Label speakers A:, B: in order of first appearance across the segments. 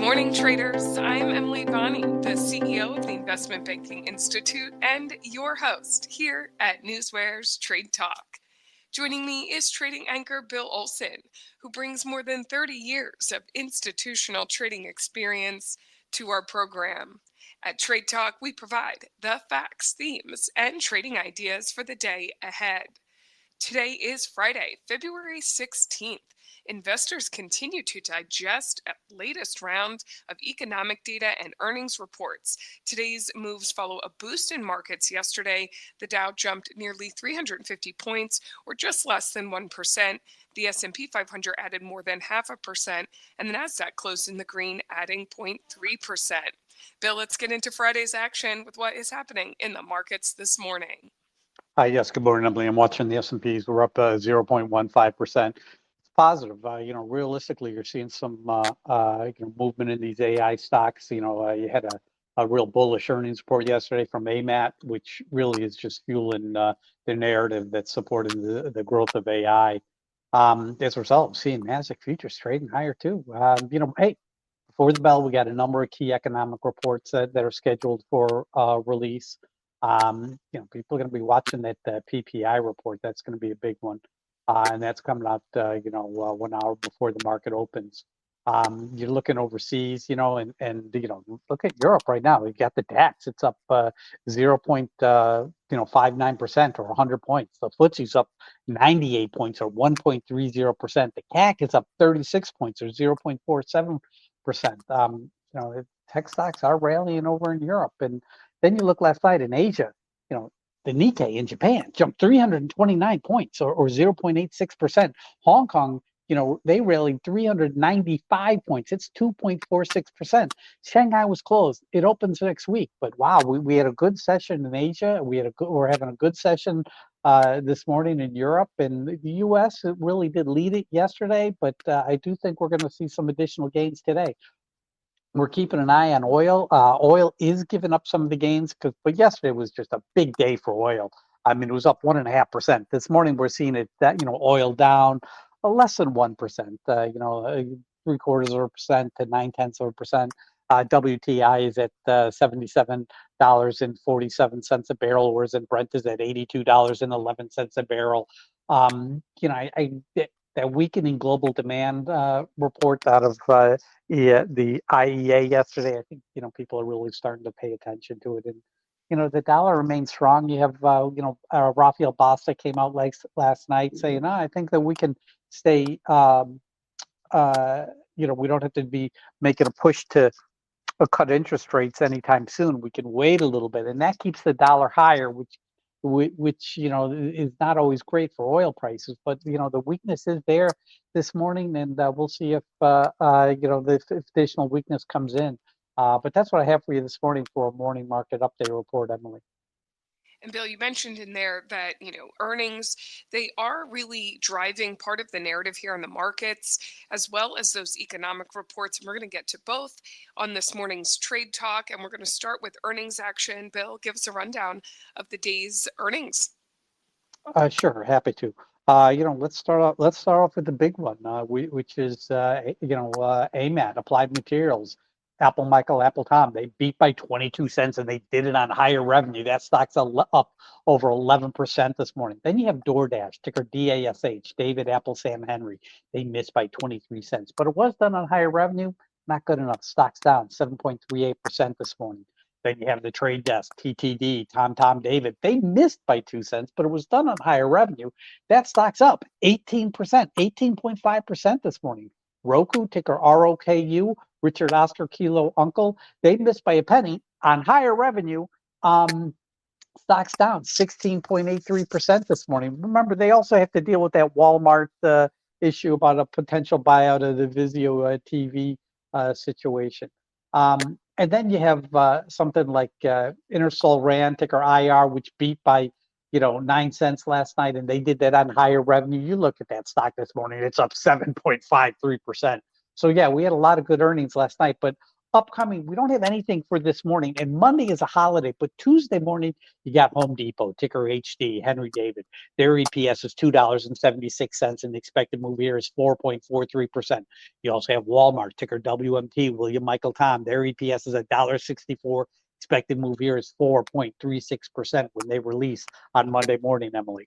A: Morning traders, I'm Emily Bonney, the CEO of the Investment Banking Institute and your host here at NewsWare's Trade Talk. Joining me is trading anchor Bill Olson, who brings more than 30 years of institutional trading experience to our program. At Trade Talk, we provide the facts, themes, and trading ideas for the day ahead. Today is Friday, February 16th. Investors continue to digest a latest round of economic data and earnings reports. Today's moves follow a boost in markets yesterday. The Dow jumped nearly 350 points, or just less than 1%. The S&P 500 added more than 0.5%, and the Nasdaq closed in the green, adding 0.3%. Bill, let's get into Friday's action with what is happening in the markets this morning.
B: Yes, good morning, Emily. I'm watching the S&Ps. We're up 0.15%. It's positive. Realistically, you're seeing some movement in these AI stocks. You had a real bullish earnings report yesterday from AMAT, which really is just fueling the narrative that's supporting the growth of AI. As a result, I'm seeing Nasdaq futures trading higher too. Hey, before the bell, we got a number of key economic reports that are scheduled for release. People are going to be watching that PPI report. That's going to be a big one, and that's coming out 1 hour before the market opens. You're looking overseas, and look at Europe right now. We've got the DAX. It's up 0.59% or 100 points. The FTSE's up 98 points or 1.30%. The CAC is up 36 points or 0.47%. Tech stocks are rallying over in Europe. And then you look last night in Asia, the Nikkei in Japan jumped 329 points or 0.86%. Hong Kong, they rallied 395 points. It's 2.46%. Shanghai was closed. It opens next week. But wow, we had a good session in Asia. We're having a good session this morning in Europe. And the U.S. it really did lead it yesterday. But I do think we're going to see some additional gains today. We're keeping an eye on oil. Oil is giving up some of the gains, but yesterday was just a big day for oil. I mean, it was up 1.5%. This morning we're seeing it that oil down less than 1%. 0.75% to 0.9%. WTI is at $77.47 a barrel, whereas Brent is at $82.11 a barrel. That weakening global demand report out of the IEA yesterday, I think people are really starting to pay attention to it, and the dollar remains strong. You have Rafael Basta came out last night saying, I think that we can stay. We don't have to be making a push to cut interest rates anytime soon. We can wait a little bit, and that keeps the dollar higher, which is not always great for oil prices, but the weakness is there this morning, and we'll see if if additional weakness comes in. But that's what I have for you this morning for a morning market update report, Emily.
A: And Bill, you mentioned in there that, earnings, they are really driving part of the narrative here in the markets, as well as those economic reports. And we're going to get to both on this morning's Trade Talk. And we're going to start with earnings action. Bill, give us a rundown of the day's earnings.
B: Sure, happy to. Let's start off with the big one, which is AMAT, Applied Materials. Apple Michael, Apple Tom, they beat by 22 cents and they did it on higher revenue. That stock's up over 11% this morning. Then you have DoorDash, ticker DASH, David, Apple, Sam, Henry. They missed by 23 cents, but it was done on higher revenue. Not good enough. Stock's down 7.38% this morning. Then you have the Trade Desk, TTD, Tom, David. They missed by 2 cents, but it was done on higher revenue. That stock's up 18%, 18.5% this morning. Roku, ticker ROKU, Richard Oscar Kilo Uncle, they missed by a penny on higher revenue. Stocks down 16.83% this morning. Remember, they also have to deal with that Walmart issue about a potential buyout of the Vizio TV situation. And then you have something like Intersol Rand, ticker IR, which beat by 9 cents last night, and they did that on higher revenue. You look at that stock this morning, it's up 7.53%. So yeah, we had a lot of good earnings last night, but upcoming, we don't have anything for this morning. And Monday is a holiday, but Tuesday morning, you got Home Depot, ticker HD, Henry David. Their EPS is $2.76, and the expected move here is 4.43%. You also have Walmart, ticker WMT, William Michael Tom. Their EPS is $1.64. Expected move here is 4.36% when they release on Monday morning, Emily.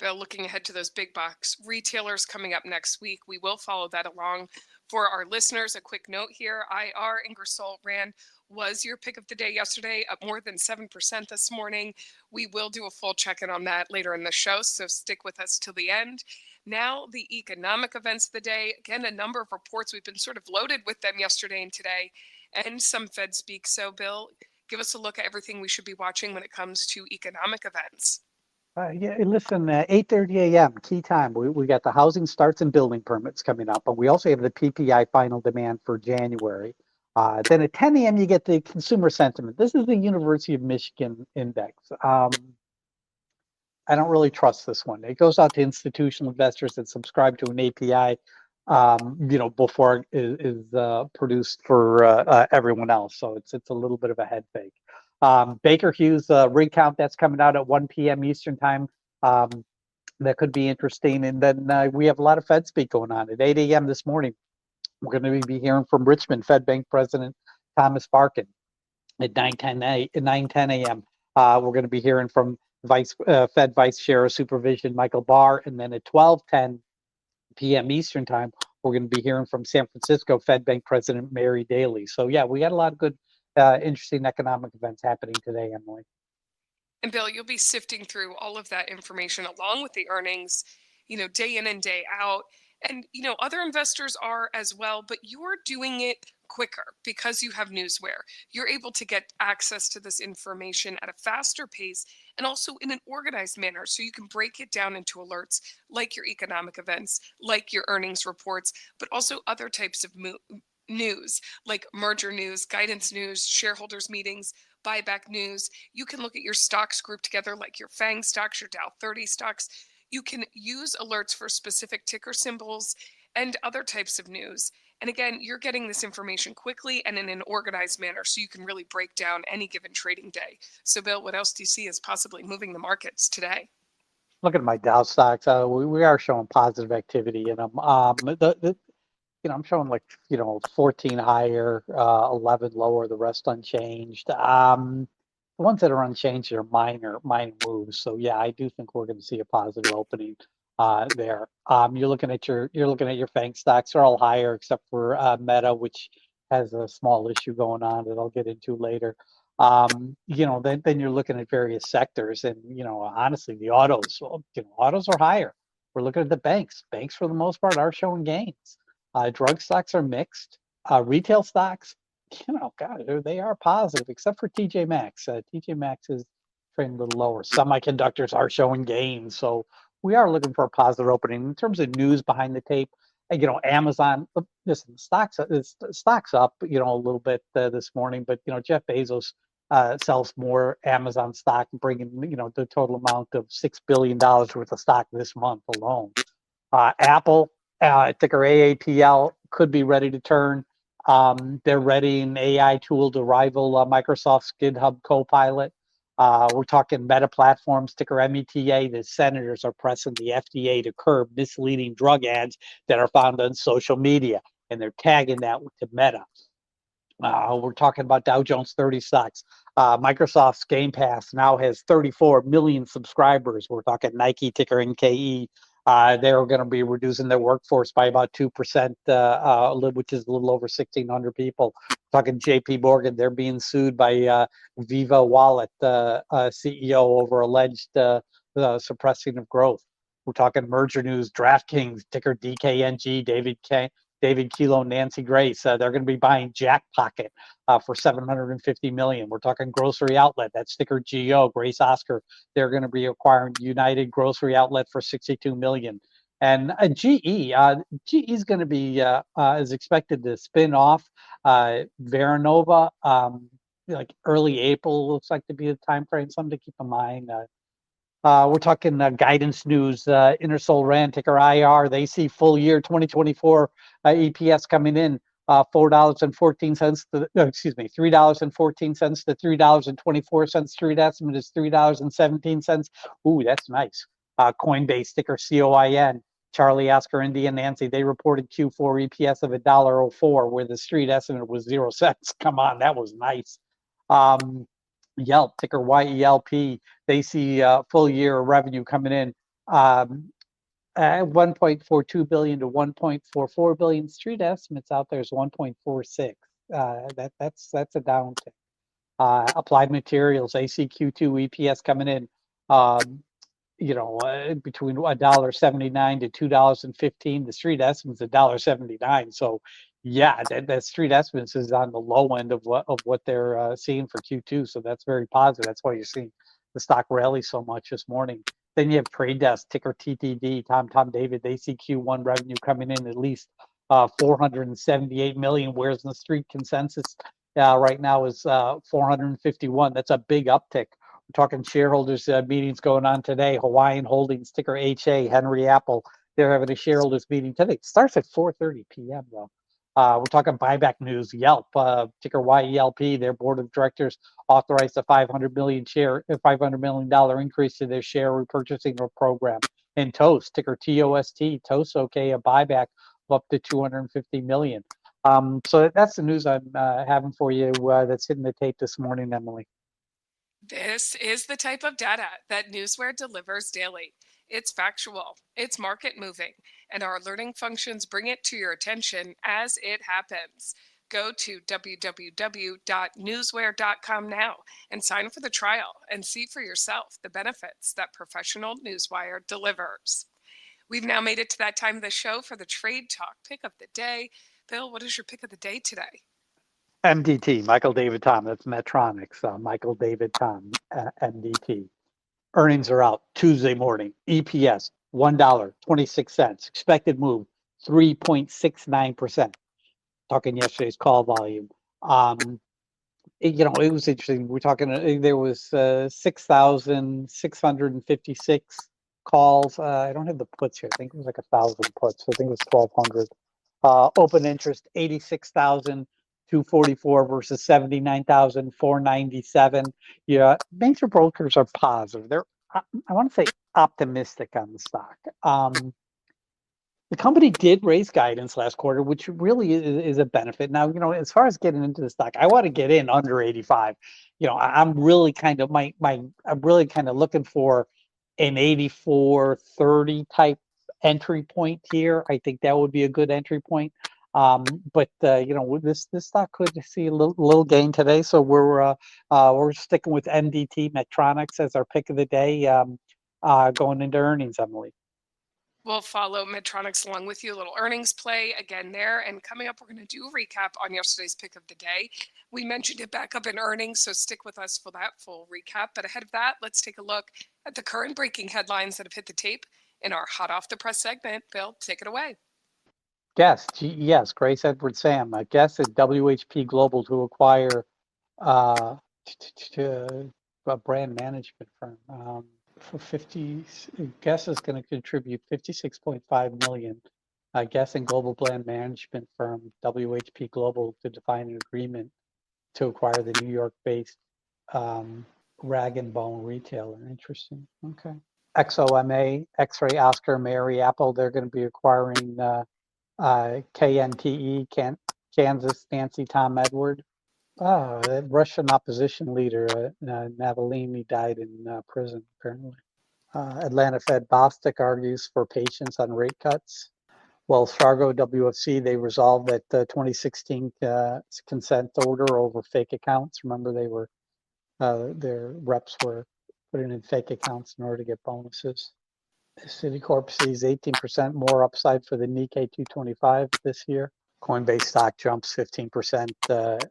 A: Bill, looking ahead to those big box retailers coming up next week, we will follow that along. For our listeners, a quick note here, IR Ingersoll Rand was your pick of the day yesterday, up more than 7% this morning. We will do a full check-in on that later in the show, so stick with us till the end. Now, the economic events of the day. Again, a number of reports. We've been sort of loaded with them yesterday and today, and some Fed speak. So, Bill, give us a look at everything we should be watching when it comes to economic events.
B: Yeah, listen, 8:30 a.m. key time. We got the housing starts and building permits coming up, but we also have the PPI final demand for January. Then at 10 a.m. you get the consumer sentiment. This is the University of Michigan index. I don't really trust this one. It goes out to institutional investors that subscribe to an API, before it is produced for everyone else. So it's a little bit of a head fake. Baker Hughes rig count that's coming out at 1 p.m. Eastern time. That could be interesting. And then we have a lot of Fed speak going on at 8 a.m. this morning. We're going to be hearing from Richmond Fed Bank President Thomas Barkin at 9:10 a.m. We're going to be hearing from Fed Vice Chair of Supervision Michael Barr, and then at 12:10 p.m. Eastern time, we're going to be hearing from San Francisco Fed Bank President Mary Daly. So yeah, we got a lot of good, interesting economic events happening today, Emily.
A: And Bill, you'll be sifting through all of that information along with the earnings, day in and day out. And, other investors are as well, but you're doing it quicker because you have NewsWare. You're able to get access to this information at a faster pace and also in an organized manner. So you can break it down into alerts like your economic events, like your earnings reports, but also other types of news like merger news, guidance news, shareholders meetings, buyback news. You can look at your stocks grouped together like your FANG stocks, your Dow 30 stocks. You can use alerts for specific ticker symbols and other types of news. And again, you're getting this information quickly and in an organized manner so you can really break down any given trading day. So, Bill, what else do you see as possibly moving the markets today?
B: Look at my Dow stocks. We are showing positive activity in them. I'm showing 14 higher, 11 lower, the rest unchanged. The ones that are unchanged are minor moves. So yeah, I do think we're going to see a positive opening there. You're looking at your FANG stocks. They're all higher except for Meta, which has a small issue going on that I'll get into later. Then you're looking at various sectors, and honestly, the autos. Autos are higher. We're looking at the banks. Banks, for the most part, are showing gains. Drug stocks are mixed. Retail stocks, God, they are positive, except for TJ Maxx. TJ Maxx is trading a little lower. Semiconductors are showing gains, so we are looking for a positive opening. In terms of news behind the tape, Amazon. Listen, stocks up, a little bit this morning, but Jeff Bezos sells more Amazon stock, bringing the total amount of $6 billion worth of stock this month alone. Apple, ticker AAPL, could be ready to turn. They're readying an AI tool to rival Microsoft's GitHub Copilot. We're talking Meta Platforms, ticker META. The senators are pressing the FDA to curb misleading drug ads that are found on social media, and they're tagging that to Meta. We're talking about Dow Jones 30 stocks. Microsoft's Game Pass now has 34 million subscribers. We're talking Nike, ticker NKE. They're going to be reducing their workforce by about 2%, which is a little over 1,600 people. We're talking JP Morgan. They're being sued by Viva Wallet CEO over alleged suppressing of growth. We're talking merger news. DraftKings, ticker DKNG, David Kilo, Nancy Grace. They're going to be buying Jack Pocket for $750 million. We're talking grocery outlet. That's ticker GO, Grace Oscar. They're going to be acquiring United Grocery Outlet for $62 million. And GE is going to be is expected to spin off Veranova early April. Looks like to be the time frame. Something to keep in mind. We're talking guidance news. Ingersoll Rand, ticker IR. They see full year 2024 EPS coming in $4.14 to, no, excuse me, $3.14 to $3.24. Street estimate is $3.17. Ooh, that's nice. Coinbase, ticker COIN, Charlie, Oscar, India, Nancy, they reported Q4 EPS of $1.04, where the street estimate was 0 cents. Come on, that was nice. Yelp, ticker YELP, they see full year revenue coming in 1.42 billion to 1.44 billion. Street estimates out there is 1.46. That's a downtick. Applied Materials, ACQ2 EPS coming in, between $1.79 to $2.15. The street estimates $1.79. So yeah, that street estimates is on the low end of what they're seeing for Q2. So that's very positive. That's why you're seeing the stock rally so much this morning. Then you have Trade Desk, ticker TTD, Tom David. They see Q1 revenue coming in at least 478 million, whereas the street consensus right now is 451. That's a big uptick. We're talking shareholders meetings going on today. Hawaiian Holdings, ticker HA, Henry Apple. They're having a shareholders meeting today. It starts at 4:30 p.m. though. We're talking buyback news. Yelp, ticker YELP, their board of directors authorized a $500 million increase to their share repurchasing program. And Toast, ticker TOST, Toast, okay, a buyback of up to 250 million. So that's the news I'm having for you that's hitting the tape this morning, Emily.
A: This is the type of data that NewsWare delivers daily. It's factual, it's market moving, and our learning functions bring it to your attention as it happens. Go to www.newsware.com now and sign up for the trial and see for yourself the benefits that professional Newswire delivers. We've now made it to that time of the show for the Trade Talk pick of the day. Bill, what is your pick of the day today?
B: MDT, Michael David Tom. That's Medtronics. Michael David Tom, MDT. Earnings are out Tuesday morning. EPS $1.26. Expected move 3.69%. Talking yesterday's call volume. It was interesting. We're talking. There was 6,656 calls. I don't have the puts here. I think it was like 1,000 puts. I think it was 1,200. Open interest 86,244 versus 79,497. Yeah, major brokers are positive. They're, I want to say, optimistic on the stock. The company did raise guidance last quarter, which really is a benefit. Now, as far as getting into the stock, I want to get in under 85. I'm really kind of I'm really kind of looking for an 84.30 type entry point here. I think that would be a good entry point. But this stock could see a little gain today, so we're sticking with MDT, Medtronics, as our pick of the day going into earnings, Emily.
A: We'll follow Medtronics along with you. A little earnings play again there. And coming up, we're going to do a recap on yesterday's pick of the day. We mentioned it back up in earnings, so stick with us for that full recap. But ahead of that, let's take a look at the current breaking headlines that have hit the tape in our hot off the press segment. Bill, take it away.
B: Guess, GES, Grace Edward Sam. Guess at WHP Global to acquire a brand management firm. For 50, Guess is going to contribute 56.5 million. Guess and global brand management firm WHP Global to define an agreement to acquire the New York-based rag and bone retailer. Interesting. Okay. XOMA, X-Ray Oscar Mary Apple. They're going to be acquiring KNTE, Kansas Nancy Tom Edward. The Russian opposition leader, Navalny, died in prison, apparently. Atlanta Fed Bostic argues for patience on rate cuts. Wells Fargo, WFC, they resolved that 2016 consent order over fake accounts. Remember, their reps were putting in fake accounts in order to get bonuses. Citicorp sees 18% more upside for the Nikkei 225 this year. Coinbase stock jumps 15%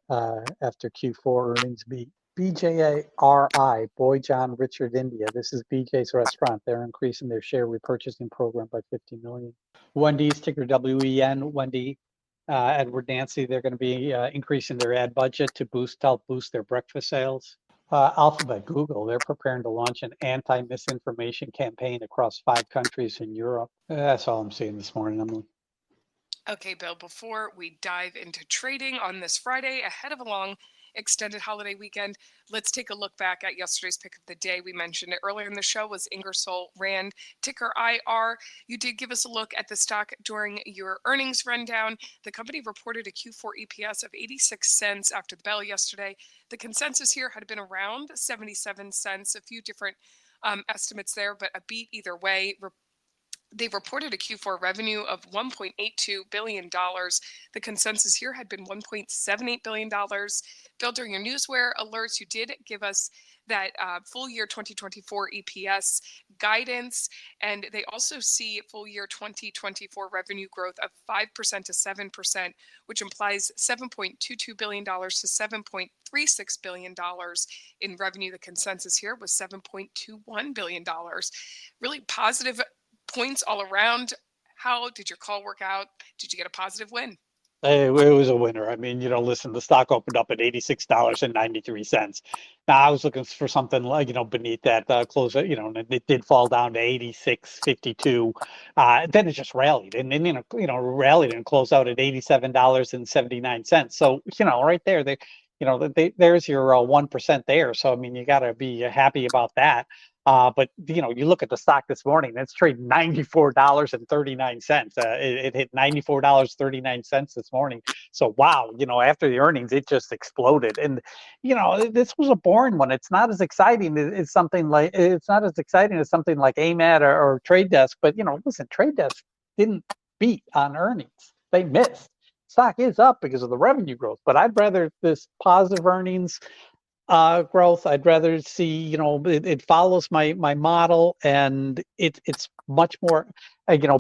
B: after Q4 earnings beat. BJRI, Boy John Richard India. This is BJ's restaurant. They're increasing their share repurchasing program by 50 million. Wendy's, ticker WEN. Wendy, Edward Nancy, they're going to be increasing their ad budget to help boost their breakfast sales. Alphabet, Google, they're preparing to launch an anti-misinformation campaign across 5 countries in Europe. That's all I'm seeing this morning, Emily.
A: Okay, Bill, before we dive into trading on this Friday ahead of a long extended holiday weekend, let's take a look back at yesterday's pick of the day. We mentioned it earlier in the show was Ingersoll Rand, ticker IR. You did give us a look at the stock during your earnings rundown. The company reported a Q4 EPS of 86 cents after the bell yesterday. The consensus here had been around 77 cents, a few different estimates there, but a beat either way. They reported a Q4 revenue of $1.82 billion. The consensus here had been $1.78 billion. Bill, during your NewsWare alerts, you did give us that full year 2024 EPS guidance, and they also see full year 2024 revenue growth of 5% to 7%, which implies $7.22 billion to $7.36 billion in revenue. The consensus here was $7.21 billion. Really positive points all around. How did your call work out? Did you get a positive win?
B: It was a winner. I mean, listen, the stock opened up at $86.93. Now I was looking for something like, beneath that close, and it did fall down to 86.52. Then it just rallied and then, rallied and closed out at $87.79. So, right there, there's your 1% there. So, I mean, you got to be happy about that. But you look at the stock this morning, it's trading $94.39. It hit $94.39 this morning. So wow, after the earnings, it just exploded. And this was a boring one. It's not as exciting as something like AMAT or Trade Desk. But listen, Trade Desk didn't beat on earnings; they missed. Stock is up because of the revenue growth, but I'd rather this positive earnings growth. I'd rather see, it follows my model, and it's much more,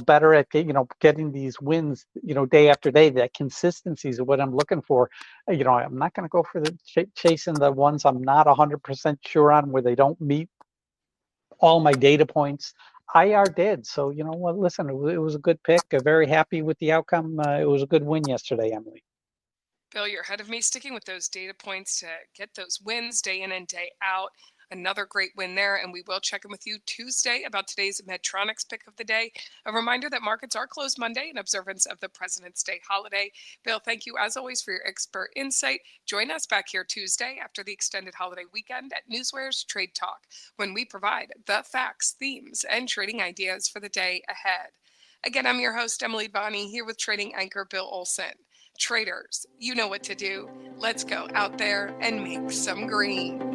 B: better at getting these wins, day after day. That consistency is what I'm looking for. I'm not going to go for the chasing the ones I'm not 100% sure on, where they don't meet all my data points. IR did. So, what? Listen, it was a good pick. Very happy with the outcome. It was a good win yesterday, Emily.
A: Bill, you're ahead of me, sticking with those data points to get those wins day in and day out. Another great win there, and we will check in with you Tuesday about today's Medtronics pick of the day. A reminder that markets are closed Monday in observance of the President's Day holiday. Bill, thank you as always for your expert insight. Join us back here Tuesday after the extended holiday weekend at NewsWare's Trade Talk, when we provide the facts, themes, and trading ideas for the day ahead. Again, I'm your host, Emily Bonney, here with trading anchor Bill Olson. Traders, you know what to do. Let's go out there and make some green.